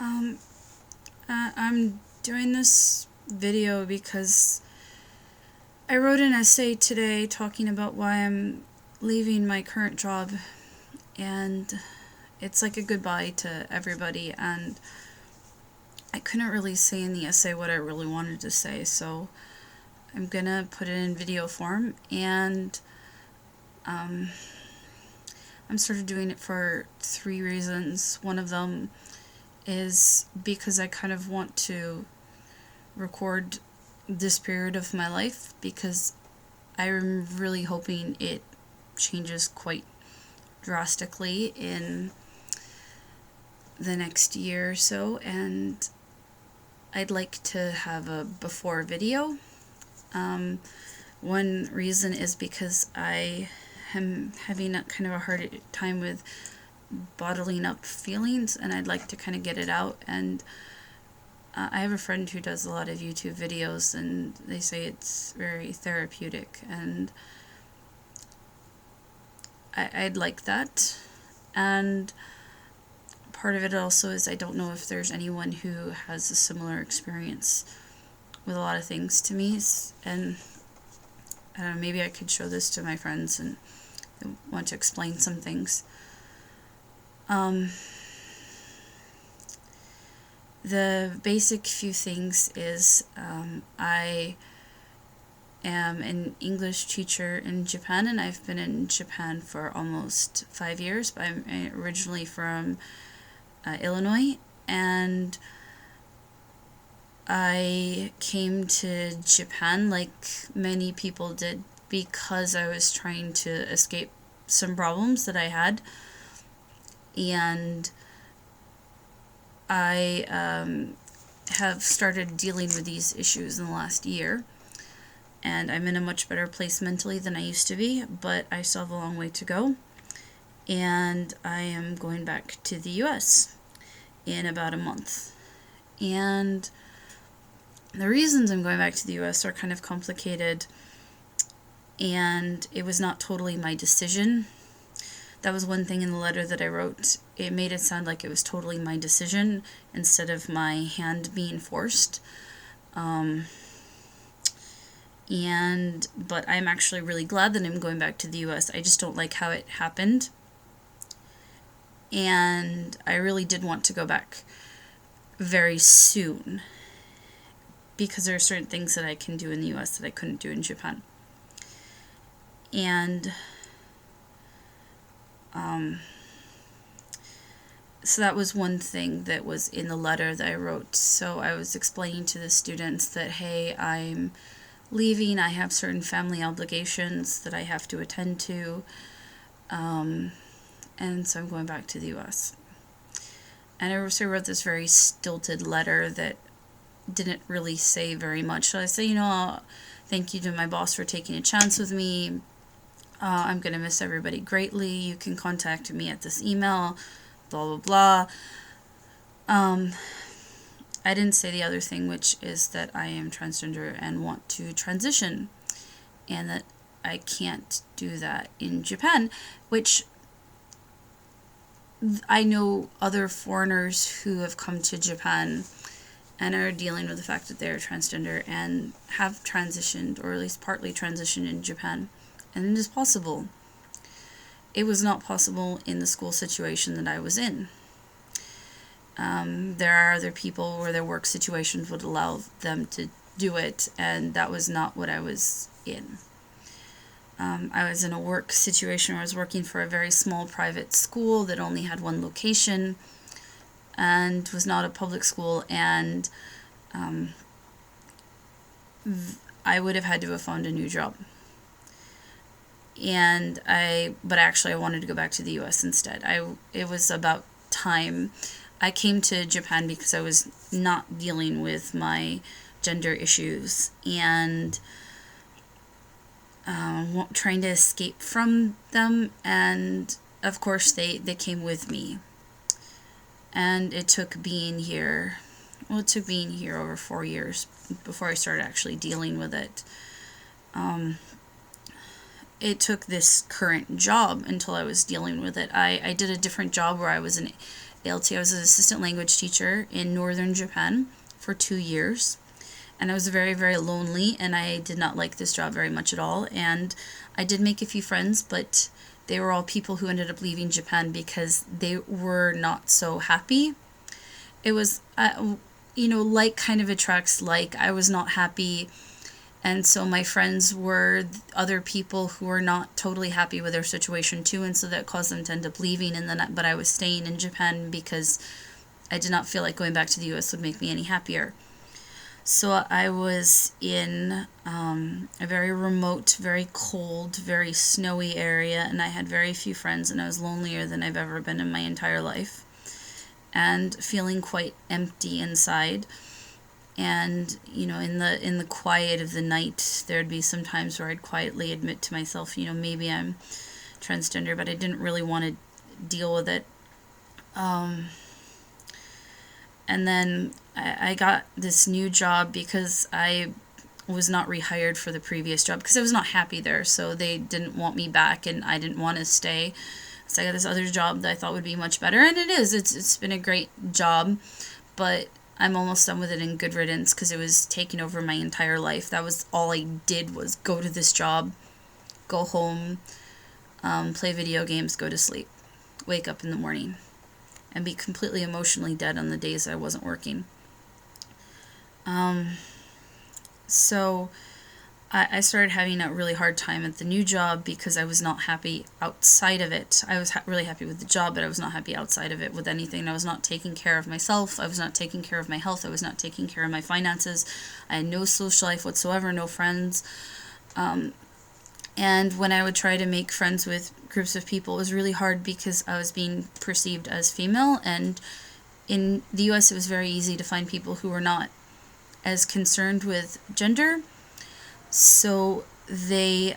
Um, I'm doing this video because I wrote an essay today talking about why I'm leaving my current job, and it's like a goodbye to everybody, and I couldn't really say in the essay what I really wanted to say, so I'm gonna put it in video form, and um, I'm sort of doing it for 3 reasons. One of them is because I kind of want to record this period of my life because I'm really hoping it changes quite drastically in the next year or so, and I'd like to have a before video. One reason is because I am having a kind of a hard time with bottling up feelings, and I'd like to kind of get it out. And I have a friend who does a lot of YouTube videos, and they say it's very therapeutic, and I'd like that. And part of it also is I don't know if there's anyone who has a similar experience with a lot of things to me, and I don't know, maybe I could show this to my friends and want to explain some things. The basic few things is I am an English teacher in Japan, and I've been in Japan for almost 5 years, but I'm originally from Illinois, and I came to Japan like many people did because I was trying to escape some problems that I had, and I have started dealing with these issues in the last year, and I'm in a much better place mentally than I used to be, but I still have a long way to go, and I am going back to the US in about a month. And the reasons I'm going back to the US are kind of complicated, and it was not totally my decision. That was one thing in the letter that I wrote. It made it sound like it was totally my decision instead of my hand being forced. But I'm actually really glad that I'm going back to the US. I just don't like how it happened. And I really did want to go back very soon because there are certain things that I can do in the US that I couldn't do in Japan. And so that was one thing that was in the letter that I wrote. So I was explaining to the students that, hey, I'm leaving, I have certain family obligations that I have to attend to, and so I'm going back to the US. And I also wrote this very stilted letter that didn't really say very much. So I say, thank you to my boss for taking a chance with me. I'm going to miss everybody greatly. You can contact me at this email, blah, blah, blah. I didn't say the other thing, which is that I am transgender and want to transition, and that I can't do that in Japan, which I know other foreigners who have come to Japan and are dealing with the fact that they're transgender and have transitioned, or at least partly transitioned in Japan. And it is possible. It was not possible in the school situation that I was in. There are other people where their work situations would allow them to do it, and that was not what I was in. I was in a work situation where I was working for a very small private school that only had one location and was not a public school, and I would have had to have found a new job. But actually I wanted to go back to the US instead. It was about time. I came to Japan because I was not dealing with my gender issues and trying to escape from them, and of course they came with me. And it took being here over 4 years before I started actually dealing with it. It took this current job until I was dealing with it. I did a different job where I was ALT. I was an assistant language teacher in northern Japan for 2 years. And I was very, very lonely, and I did not like this job very much at all. And I did make a few friends, but they were all people who ended up leaving Japan because they were not so happy. It was, like kind of attracts like. I was not happy, and so my friends were other people who were not totally happy with their situation too, and so that caused them to end up leaving. And then, but I was staying in Japan because I did not feel like going back to the U.S. would make me any happier. So I was in a very remote, very cold, very snowy area, and I had very few friends, and I was lonelier than I've ever been in my entire life, and feeling quite empty inside. And in the quiet of the night, there'd be some times where I'd quietly admit to myself, maybe I'm transgender, but I didn't really want to deal with it. And then I got this new job because I was not rehired for the previous job because I was not happy there. So they didn't want me back, and I didn't want to stay. So I got this other job that I thought would be much better, and it is. It's been a great job, but I'm almost done with it in good riddance because it was taking over my entire life. That was all I did, was go to this job, go home, play video games, go to sleep, wake up in the morning, and be completely emotionally dead on the days I wasn't working. So I started having a really hard time at the new job because I was not happy outside of it. I was really happy with the job, but I was not happy outside of it with anything. I was not taking care of myself. I was not taking care of my health. I was not taking care of my finances. I had no social life whatsoever, no friends. And when I would try to make friends with groups of people, it was really hard because I was being perceived as female. And in the US, it was very easy to find people who were not as concerned with gender. So it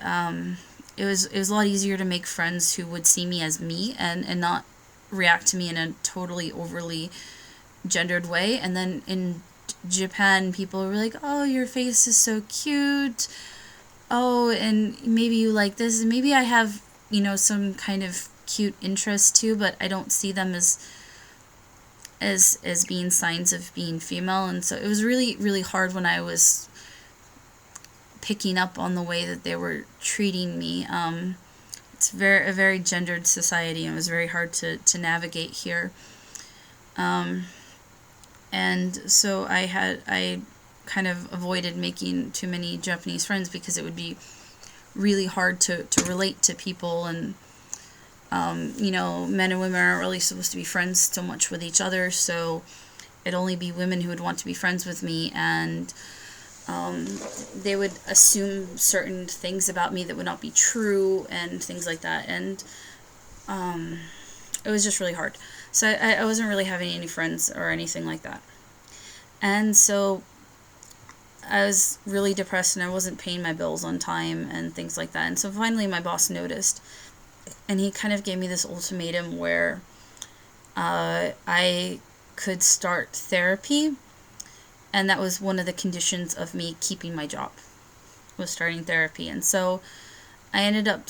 was a lot easier to make friends who would see me as me and not react to me in a totally overly gendered way. And then in Japan, people were like, oh, your face is so cute. Oh, and maybe you like this. And maybe I have, some kind of cute interest too, but I don't see them as being signs of being female. And so it was really, really hard when I was picking up on the way that they were treating me. It's a very gendered society, and it was very hard to navigate here. And so I kind of avoided making too many Japanese friends because it would be really hard to relate to people. And men and women aren't really supposed to be friends so much with each other, so it'd only be women who would want to be friends with me, and they would assume certain things about me that would not be true and things like that. And it was just really hard. So I wasn't really having any friends or anything like that. And so I was really depressed, and I wasn't paying my bills on time and things like that. And so finally my boss noticed, and he kind of gave me this ultimatum where I could start therapy. And that was one of the conditions of me keeping my job, was starting therapy. And so I ended up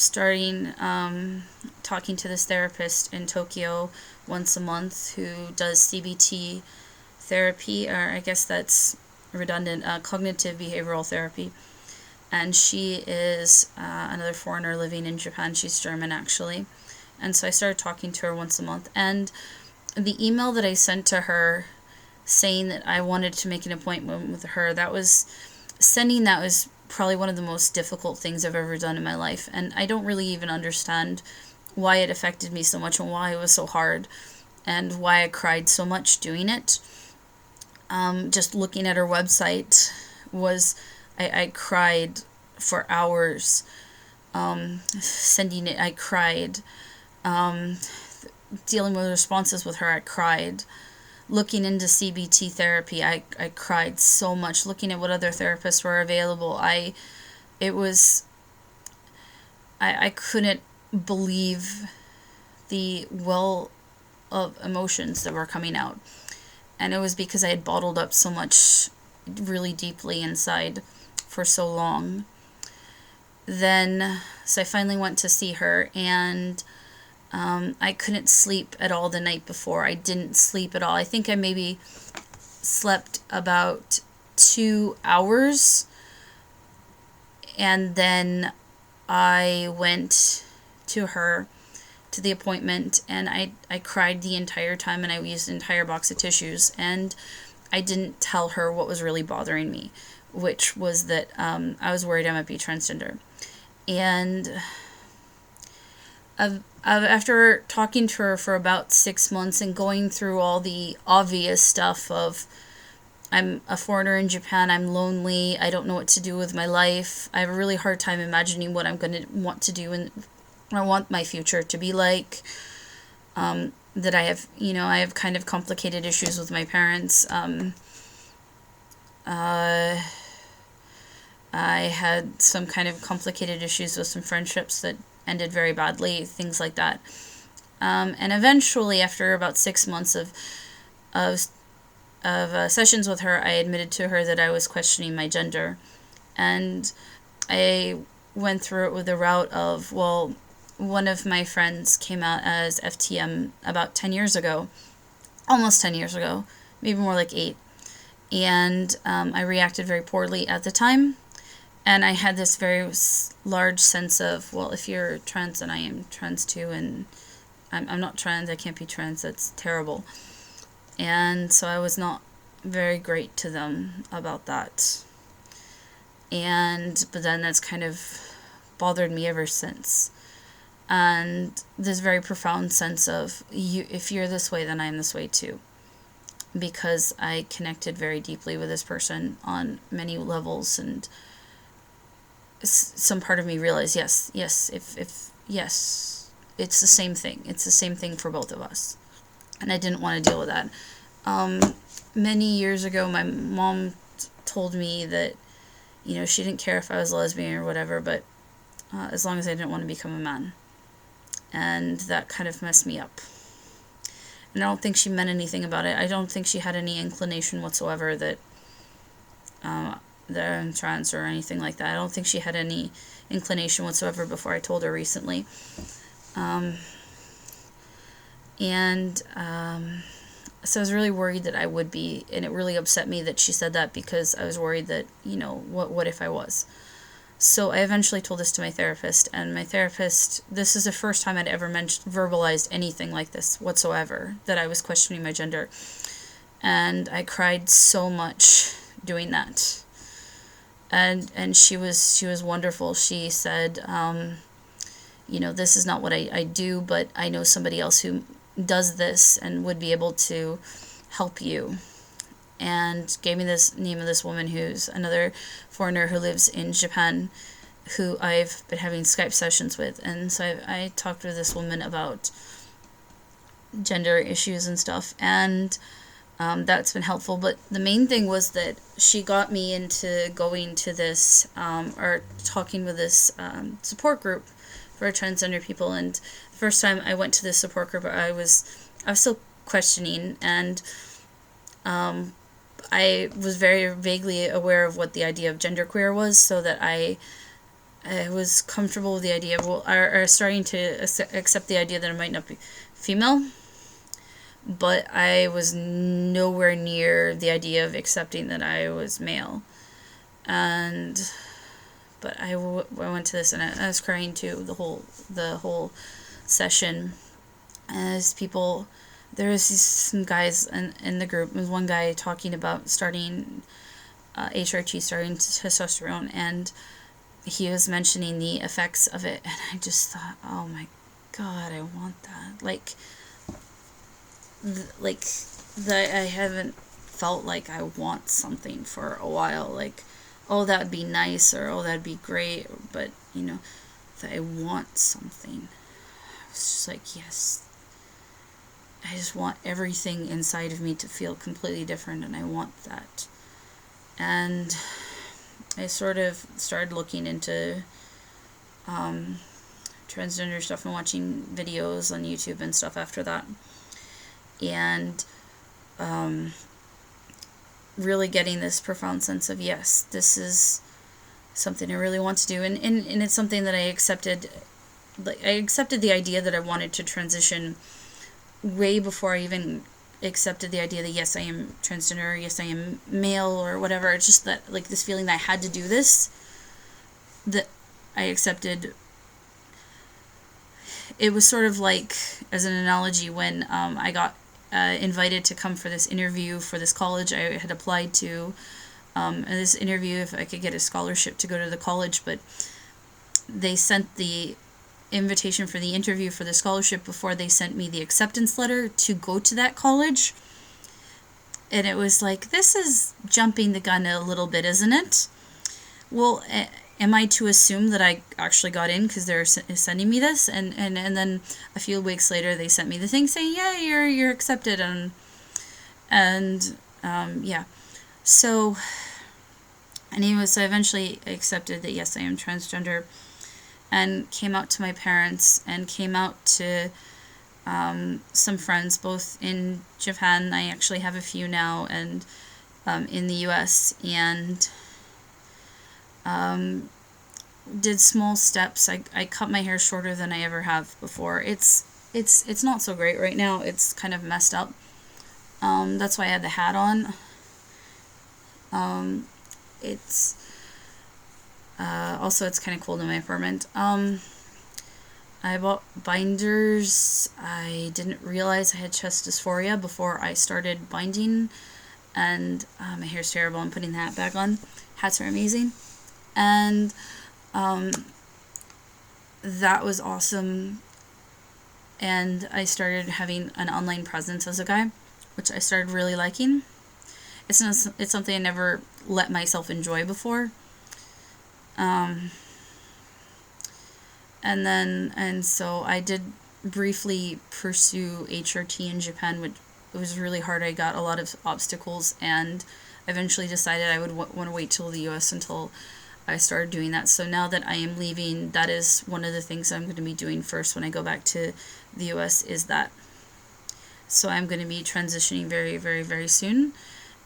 talking to this therapist in Tokyo once a month who does CBT therapy, or I guess that's redundant, cognitive behavioral therapy. And she is another foreigner living in Japan. She's German, actually. And so I started talking to her once a month. And the email that I sent to her saying that I wanted to make an appointment with her, that was probably one of the most difficult things I've ever done in my life. And I don't really even understand why it affected me so much and why it was so hard and why I cried so much doing it. Just looking at her website I cried for hours. Sending it, I cried. Dealing with responses with her, I cried. Looking into CBT therapy, I cried so much. Looking at what other therapists were available, I couldn't believe the well of emotions that were coming out. And it was because I had bottled up so much really deeply inside for so long. So I finally went to see her, and I couldn't sleep at all the night before. I didn't sleep at all. I think I maybe slept about 2 hours, and then I went to the appointment, and I cried the entire time, and I used an entire box of tissues, and I didn't tell her what was really bothering me, which was that I was worried I might be transgender. And after talking to her for about 6 months and going through all the obvious stuff of, I'm a foreigner in Japan, I'm lonely, I don't know what to do with my life, I have a really hard time imagining what I'm going to want to do and I want my future to be like, that I have kind of complicated issues with my parents. I had some kind of complicated issues with some friendships that ended very badly, things like that. And eventually, after about 6 months of sessions with her, I admitted to her that I was questioning my gender. And I went through it with the route of, well, one of my friends came out as FTM about 10 years ago, almost 10 years ago, maybe more like 8. And I reacted very poorly at the time. And I had this very large sense of, well, if you're trans, then I am trans too, and I'm not trans, I can't be trans, that's terrible. And so I was not very great to them about that. But then that's kind of bothered me ever since. And this very profound sense of, if you're this way, then I'm this way too. Because I connected very deeply with this person on many levels, and some part of me realized, yes, it's the same thing. It's the same thing for both of us. And I didn't want to deal with that. Many years ago, my mom told me that, she didn't care if I was lesbian or whatever, but as long as I didn't want to become a man. And that kind of messed me up. And I don't think she meant anything about it. I don't think she had any inclination whatsoever that I'm trans or anything like that. I don't think she had any inclination whatsoever before I told her recently. So I was really worried that I would be, and it really upset me that she said that, because I was worried that, what if I was? So I eventually told this to my therapist, and my therapist, this is the first time I'd ever verbalized anything like this whatsoever, that I was questioning my gender. And I cried so much doing that. And she was wonderful. She said, this is not what I do, but I know somebody else who does this and would be able to help you. And gave me this name of this woman who's another foreigner who lives in Japan, who I've been having Skype sessions with. And so I talked with this woman about gender issues and stuff, and that's been helpful. But the main thing was that she got me into going to this, or talking with this support group for transgender people. And the first time I went to this support group, I was still questioning, and I was very vaguely aware of what the idea of genderqueer was, so that I was comfortable with the idea of, or starting to accept the idea that I might not be female, but I was nowhere near the idea of accepting that I was male. But I went to this, and I was crying too the whole session, as people. There was some guys in the group. There was one guy talking about starting HRT, starting testosterone, and he was mentioning the effects of it, and I just thought, oh my God, I want that. I haven't felt like I want something for a while. Like, oh, that would be nice, or oh, that'd be great, but that I want something. I was just like, yes. I just want everything inside of me to feel completely different, and I want that. And I sort of started looking into transgender stuff and watching videos on YouTube and stuff after that. And really getting this profound sense of, yes, this is something I really want to do. And it's something that I accepted I accepted the idea that I wanted to transition way before I even accepted the idea that yes, I am transgender, yes, I am male, or whatever. It's just that, like, this feeling that I had to do this, that I accepted. It was sort of like, as an analogy, when I got invited to come for this interview for this college I had applied to, and this interview if I could get a scholarship to go to the college, but they sent the invitation for the interview for the scholarship before they sent me the acceptance letter to go to that college. And it was like, this is jumping the gun a little bit, isn't it? Well, am I to assume that I actually got in because they're sending me this? And then a few weeks later, they sent me the thing saying, yeah, you're accepted. And yeah. So, anyway, so I eventually accepted that, yes, I am transgender, and came out to my parents and came out to some friends, both in Japan. I actually have a few now, and in the US, and did small steps. I cut my hair shorter than I ever have before. It's not so great right now. It's kind of messed up. That's why I had the hat on. It's also, it's kind of cold in my apartment. I bought binders. I didn't realize I had chest dysphoria before I started binding, and my hair's terrible. I'm putting the hat back on. Hats are amazing. And that was awesome. And I started having an online presence as a guy, which I started really liking. It's something I never let myself enjoy before. And so I did briefly pursue HRT in Japan, which was really hard. I got a lot of obstacles, and eventually decided I would want to wait till the US until I started doing that. So now that I am leaving, that is one of the things I'm going to be doing first when I go back to the US, is that. So I'm going to be transitioning very, very, very soon,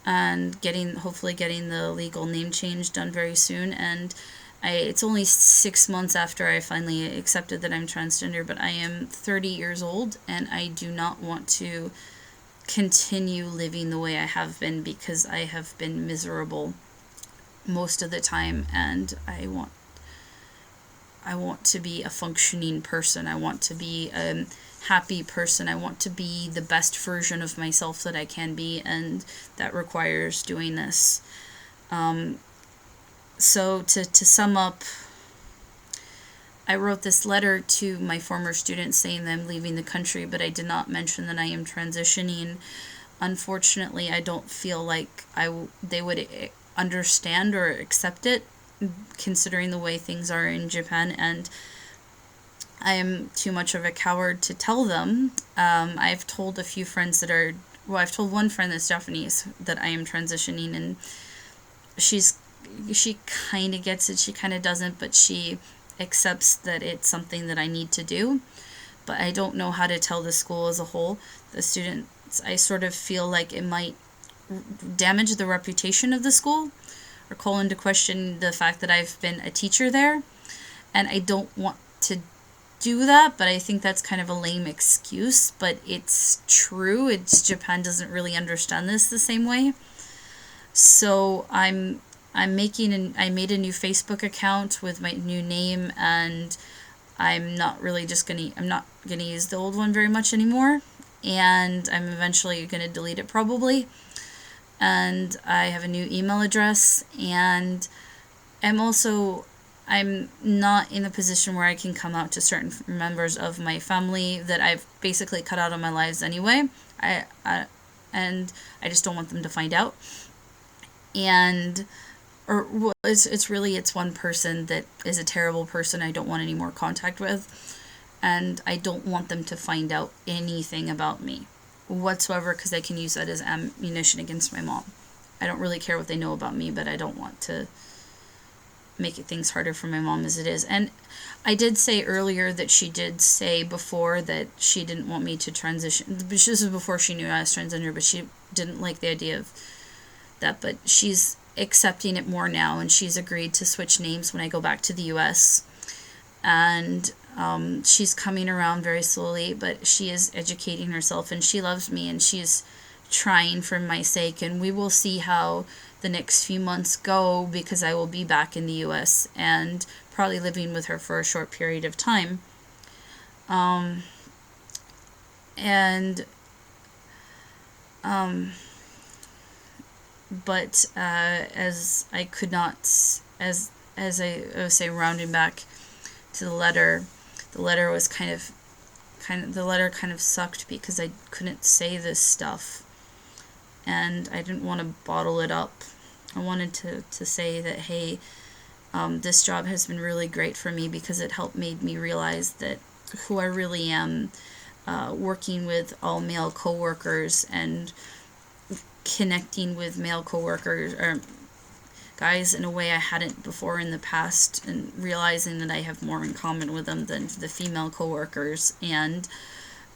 and hopefully getting the legal name change done very soon. And it's only 6 months after I finally accepted that I'm transgender, but I am 30 years old, and I do not want to continue living the way I have been, because I have been miserable most of the time, and I want to be a functioning person. I want to be a happy person. I want to be the best version of myself that I can be, and that requires doing this. So to sum up, I wrote this letter to my former students saying that I'm leaving the country, but I did not mention that I am transitioning. Unfortunately, I don't feel like they would understand or accept it, considering the way things are in Japan, and I am too much of a coward to tell them. I've told a few friends I've told one friend that's Japanese that I am transitioning, and she kind of gets it, she kind of doesn't, but she accepts that it's something that I need to do. But I don't know how to tell the school as a whole, the students. I sort of feel like it might damage the reputation of the school, or call into question the fact that I've been a teacher there, and I don't want to do that, but I think that's kind of a lame excuse, but it's true. Japan doesn't really understand this the same way. So I made a new Facebook account with my new name, and I'm not gonna use the old one very much anymore, and I'm eventually gonna delete it probably. And I have a new email address, and I'm not in a position where I can come out to certain members of my family that I've basically cut out of my lives anyway. And I just don't want them to find out. And it's one person that is a terrible person I don't want any more contact with, and I don't want them to find out anything about me whatsoever, because they can use that as ammunition against my mom. I don't really care what they know about me, but I don't want to make things harder for my mom as it is. And I did say earlier that she did say before that she didn't want me to transition. This was before she knew I was transgender, but she didn't like the idea of that. But she's accepting it more now, and she's agreed to switch names when I go back to the US. And She's coming around very slowly, but she is educating herself, and she loves me, and she's trying for my sake, and we will see how the next few months go, because I will be back in the US and probably living with her for a short period of time. But as I could not, as I was saying, rounding back to the letter was the letter kind of sucked because I couldn't say this stuff, and I didn't want to bottle it up. I wanted to say that, hey, this job has been really great for me because it made me realize that who I really am, working with all male coworkers and connecting with male coworkers or guys in a way I hadn't before in the past, and realizing that I have more in common with them than the female coworkers, and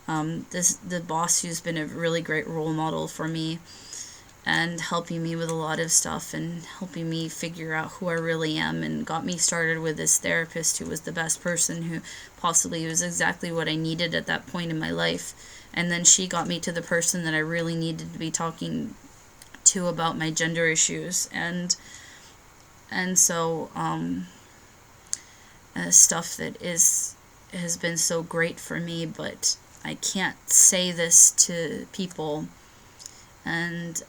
the boss who's been a really great role model for me and helping me with a lot of stuff and helping me figure out who I really am, and got me started with this therapist who was the best person, who possibly was exactly what I needed at that point in my life. And then she got me to the person that I really needed to be talking to about my gender issues, and so stuff that has been so great for me, but I can't say this to people. And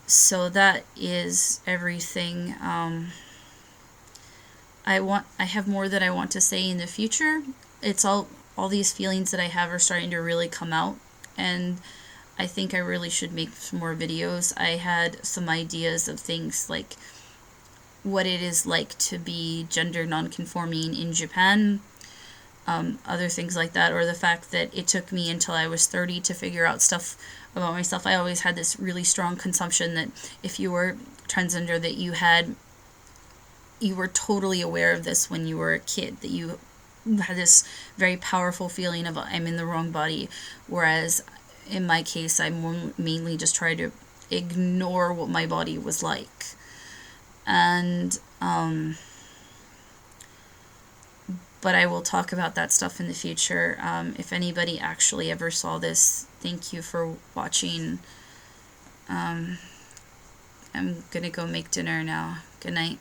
so that is everything. I have more that I want to say in the future. It's all these feelings that I have are starting to really come out, and I think I really should make some more videos. I had some ideas of things like what it is like to be gender nonconforming in Japan, other things like that, or the fact that it took me until I was 30 to figure out stuff about myself. I always had this really strong consumption that if you were transgender, that you were totally aware of this when you were a kid, that you had this very powerful feeling of I'm in the wrong body, whereas in my case I mainly just tried to ignore what my body was like. And but I will talk about that stuff in the future. If anybody actually ever saw this, thank you for watching. I'm gonna go make dinner now. Good night.